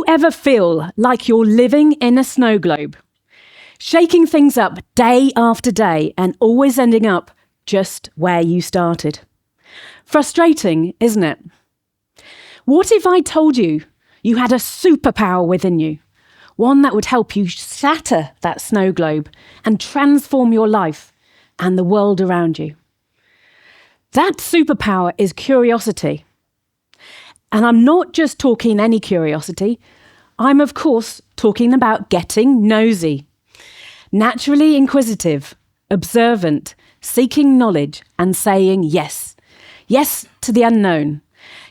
ever feel like you're living in a snow globe, shaking things up day after day and always ending up just where you started? Frustrating, isn't it? What if I told you you had a superpower within you, one that would help you shatter that snow globe and transform your life and the world around you? That superpower is curiosity. And I'm not just talking any curiosity. I'm, of course, talking about getting nosy. Naturally inquisitive, observant, seeking knowledge and saying yes. Yes to the unknown.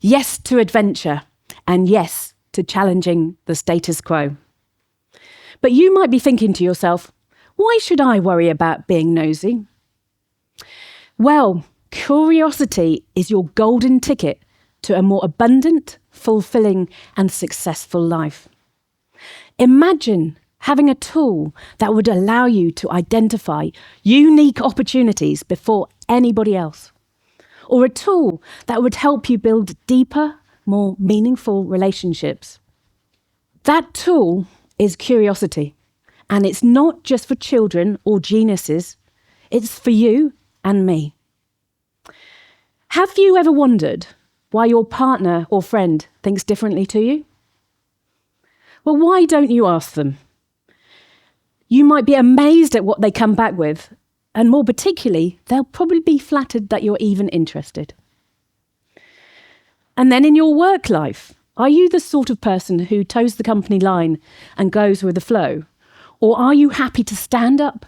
Yes to adventure. And yes to challenging the status quo. But you might be thinking to yourself, why should I worry about being nosy? Well, curiosity is your golden ticket to a more abundant, fulfilling and successful life. Imagine having a tool that would allow you to identify unique opportunities before anybody else, or a tool that would help you build deeper, more meaningful relationships. That tool is curiosity, and it's not just for children or geniuses, it's for you and me. Have you ever wondered why your partner or friend thinks differently to you? Well, why don't you ask them? You might be amazed at what they come back with, and more particularly, they'll probably be flattered that you're even interested. And then in your work life, are you the sort of person who toes the company line and goes with the flow? Or are you happy to stand up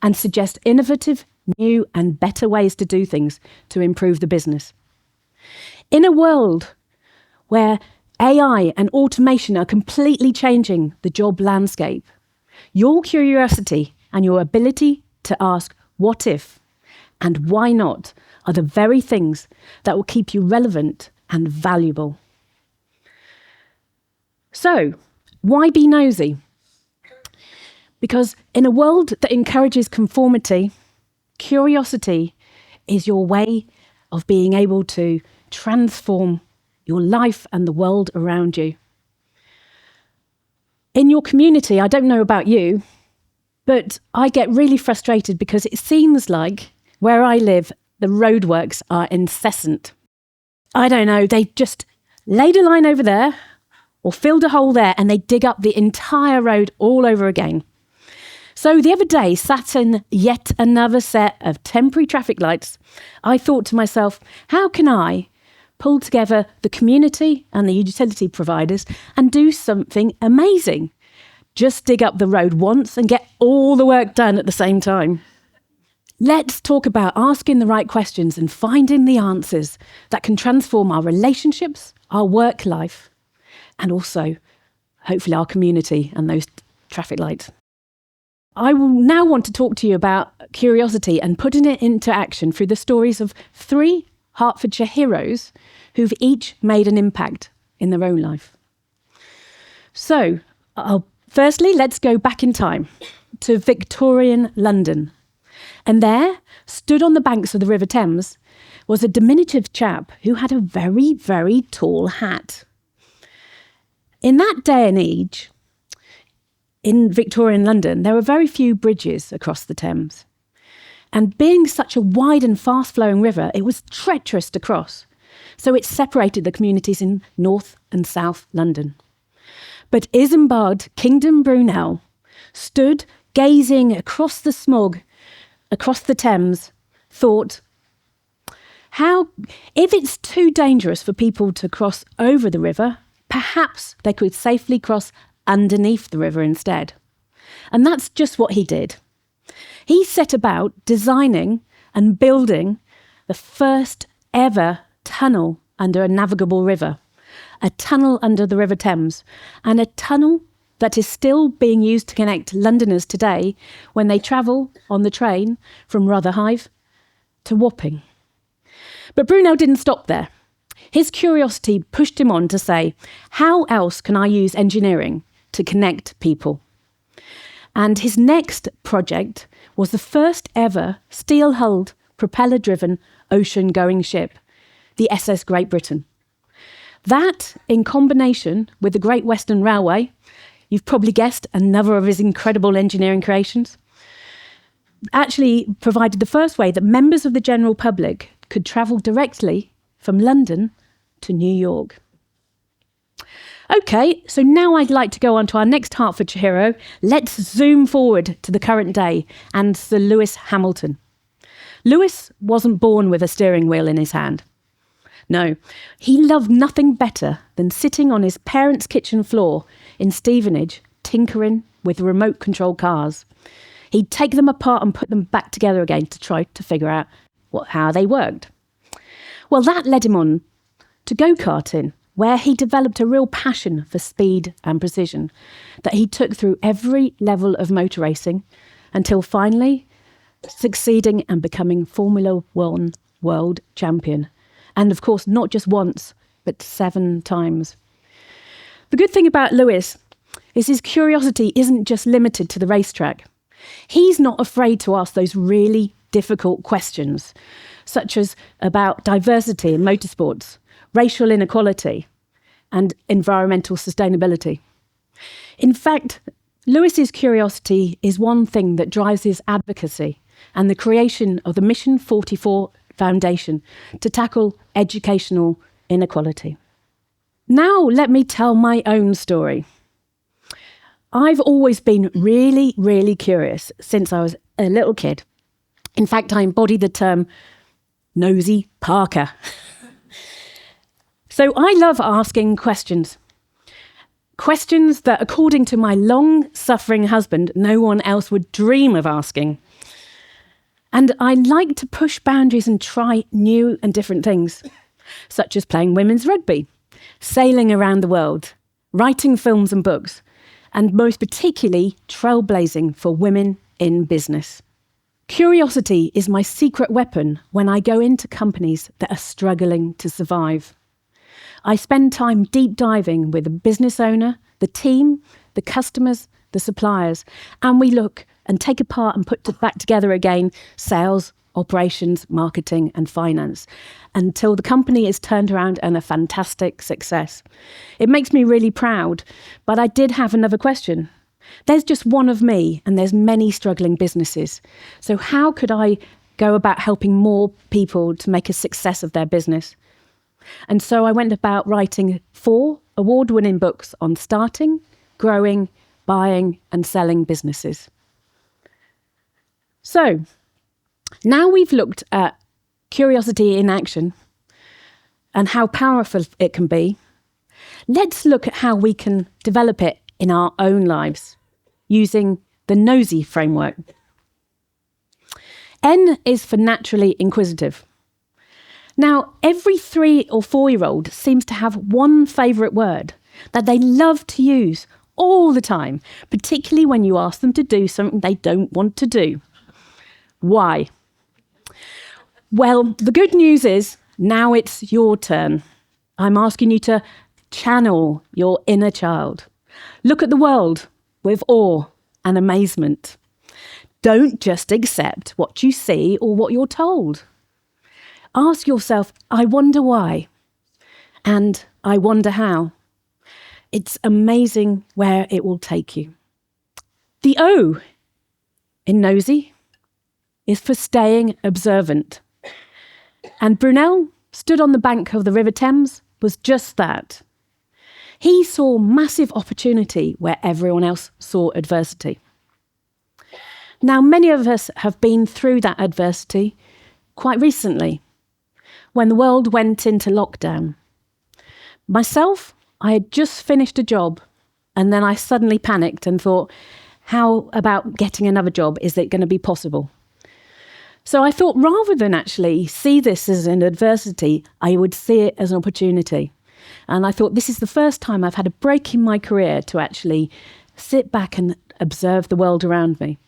and suggest innovative, new and better ways to do things to improve the business? In a world where AI and automation are completely changing the job landscape, your curiosity and your ability to ask what if and why not are the very things that will keep you relevant and valuable. So, why be nosy? Because in a world that encourages conformity, curiosity is your way of being able to transform your life and the world around you. In your community, I don't know about you, but I get really frustrated because it seems like where I live, the roadworks are incessant. I don't know, they just laid a line over there or filled a hole there and they dig up the entire road all over again. So the other day, sat in yet another set of temporary traffic lights, I thought to myself, how can I pull together the community and the utility providers and do something amazing? Just dig up the road once and get all the work done at the same time. Let's talk about asking the right questions and finding the answers that can transform our relationships, our work life, and also, hopefully, our community and those traffic lights. I will now want to talk to you about curiosity and putting it into action through the stories of 3 Hertfordshire heroes who've each made an impact in their own life. So, firstly, let's go back in time to Victorian London. And there, stood on the banks of the River Thames, was a diminutive chap who had a very, very tall hat. In that day and age, in Victorian London, there were very few bridges across the Thames. And being such a wide and fast-flowing river, it was treacherous to cross. So it separated the communities in North and South London. But Isambard Kingdom Brunel stood gazing across the smog, across the Thames, thought, if it's too dangerous for people to cross over the river, perhaps they could safely cross underneath the river instead. And that's just what he did. He set about designing and building the first ever tunnel under a navigable river, a tunnel under the River Thames, and a tunnel that is still being used to connect Londoners today when they travel on the train from Rotherhithe to Wapping. But Brunel didn't stop there. His curiosity pushed him on to say, how else can I use engineering to connect people? And his next project was the first ever steel-hulled, propeller-driven ocean-going ship, the SS Great Britain. That, in combination with the Great Western Railway, you've probably guessed another of his incredible engineering creations, actually provided the first way that members of the general public could travel directly from London to New York. Okay, so now I'd like to go on to our next Hertfordshire hero. Let's zoom forward to the current day and Sir Lewis Hamilton. Lewis wasn't born with a steering wheel in his hand. No, he loved nothing better than sitting on his parents' kitchen floor in Stevenage, tinkering with remote control cars. He'd take them apart and put them back together again to try to figure out how they worked. Well, that led him on to go-karting, where he developed a real passion for speed and precision that he took through every level of motor racing until finally succeeding and becoming Formula One world champion. And of course, not just once, but 7 times. The good thing about Lewis is his curiosity isn't just limited to the racetrack. He's not afraid to ask those really difficult questions, such as about diversity in motorsports, racial inequality, and environmental sustainability. In fact, Lewis's curiosity is one thing that drives his advocacy and the creation of the Mission 44 Foundation to tackle educational inequality. Now let me tell my own story. I've always been really, really curious since I was a little kid. In fact, I embody the term nosy Parker. So I love asking questions. Questions that, according to my long-suffering husband, no one else would dream of asking. And I like to push boundaries and try new and different things, such as playing women's rugby, sailing around the world, writing films and books, and most particularly trailblazing for women in business. Curiosity is my secret weapon when I go into companies that are struggling to survive. I spend time deep diving with the business owner, the team, the customers, the suppliers, and we look and take apart and put back together again sales, operations, marketing and finance until the company is turned around and a fantastic success. It makes me really proud, but I did have another question. There's just one of me and there's many struggling businesses. So how could I go about helping more people to make a success of their business? And so I went about writing 4 award-winning books on starting, growing, buying and selling businesses. So now we've looked at curiosity in action and how powerful it can be, let's look at how we can develop it in our own lives using the nosy framework. N is for naturally inquisitive. Now, every 3 or 4-year-old seems to have one favourite word that they love to use all the time, particularly when you ask them to do something they don't want to do. Why? Well, the good news is now it's your turn. I'm asking you to channel your inner child. Look at the world with awe and amazement. Don't just accept what you see or what you're told. Ask yourself, I wonder why, and I wonder how. It's amazing where it will take you. The O in nosy is for staying observant. And Brunel stood on the bank of the River Thames was just that. He saw massive opportunity where everyone else saw adversity. Now, many of us have been through that adversity quite recently, when the world went into lockdown. Myself, I had just finished a job and then I suddenly panicked and thought, how about getting another job? Is it going to be possible? So I thought rather than actually see this as an adversity, I would see it as an opportunity. And I thought this is the first time I've had a break in my career to actually sit back and observe the world around me.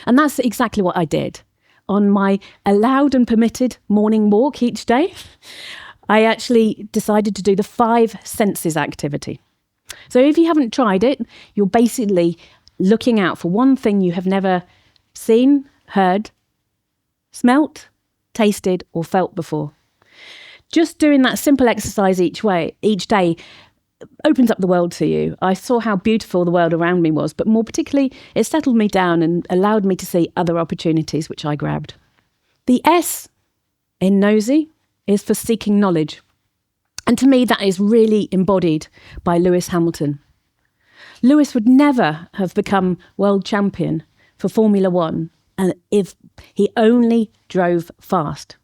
And that's exactly what I did. On my allowed and permitted morning walk each day, I actually decided to do the 5 senses activity. So if you haven't tried it, you're basically looking out for one thing you have never seen, heard, smelt, tasted or felt before. Just doing that simple exercise each day opens up the world to you. I saw how beautiful the world around me was, but more particularly, it settled me down and allowed me to see other opportunities, which I grabbed. The S in nosy is for seeking knowledge. And to me, that is really embodied by Lewis Hamilton. Lewis would never have become world champion for Formula One if he only drove fast.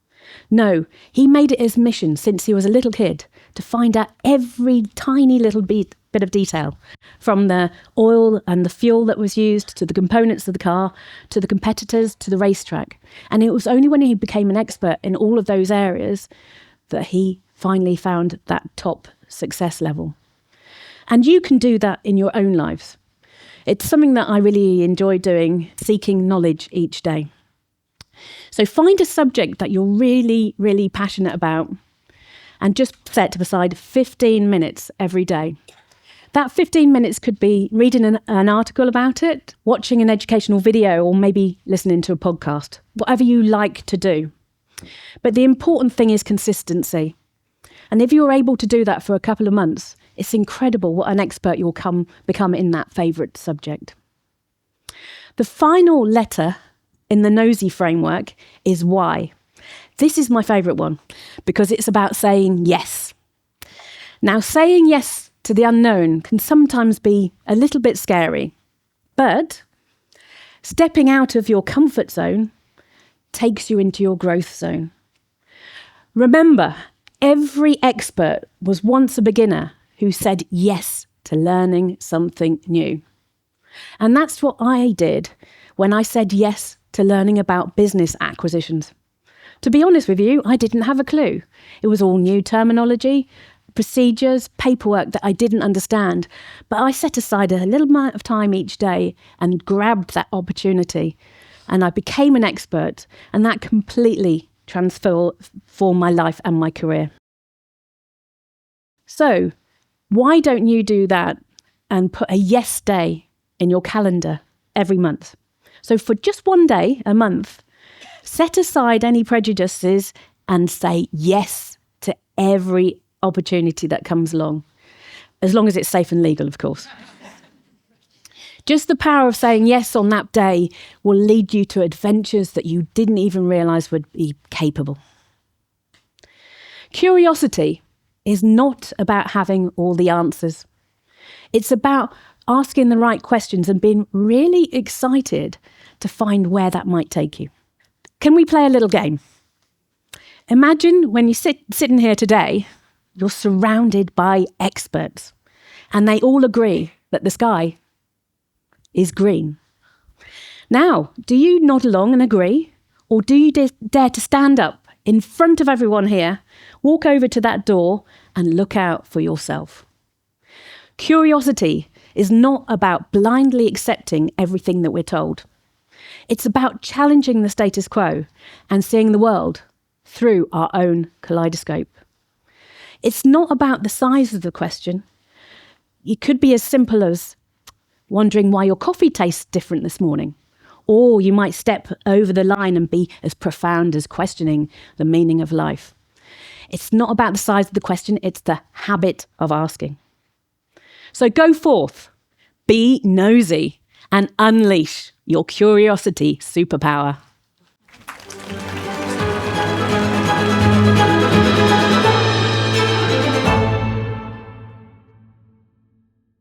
No, he made it his mission since he was a little kid to find out every tiny little bit of detail, from the oil and the fuel that was used, to the components of the car, to the competitors, to the racetrack. And it was only when he became an expert in all of those areas that he finally found that top success level. And you can do that in your own lives. It's something that I really enjoy doing, seeking knowledge each day. So find a subject that you're really, really passionate about and just set aside 15 minutes every day. That 15 minutes could be reading an article about it, watching an educational video, or maybe listening to a podcast, whatever you like to do. But the important thing is consistency. And if you're able to do that for a couple of months, it's incredible what an expert you'll become in that favourite subject. The final letter in the nosy framework is Y. This is my favourite one because it's about saying yes. Now, saying yes to the unknown can sometimes be a little bit scary, but stepping out of your comfort zone takes you into your growth zone. Remember, every expert was once a beginner who said yes to learning something new. And that's what I did when I said yes to learning about business acquisitions. To be honest with you, I didn't have a clue. It was all new terminology, procedures, paperwork that I didn't understand. But I set aside a little amount of time each day and grabbed that opportunity. And I became an expert, and that completely transformed my life and my career. So, why don't you do that and put a yes day in your calendar every month? So for just one day a month, set aside any prejudices and say yes to every opportunity that comes along, as long as it's safe and legal, of course. Just the power of saying yes on that day will lead you to adventures that you didn't even realise would be capable. Curiosity is not about having all the answers. It's about asking the right questions and being really excited to find where that might take you. Can we play a little game? Imagine when you're sitting here today, you're surrounded by experts and they all agree that the sky is green. Now, do you nod along and agree? Or do you dare to stand up in front of everyone here, walk over to that door and look out for yourself? Curiosity is not about blindly accepting everything that we're told. It's about challenging the status quo and seeing the world through our own kaleidoscope. It's not about the size of the question. It could be as simple as wondering why your coffee tastes different this morning. Or you might step over the line and be as profound as questioning the meaning of life. It's not about the size of the question, it's the habit of asking. So go forth, be nosy, and unleash your curiosity superpower.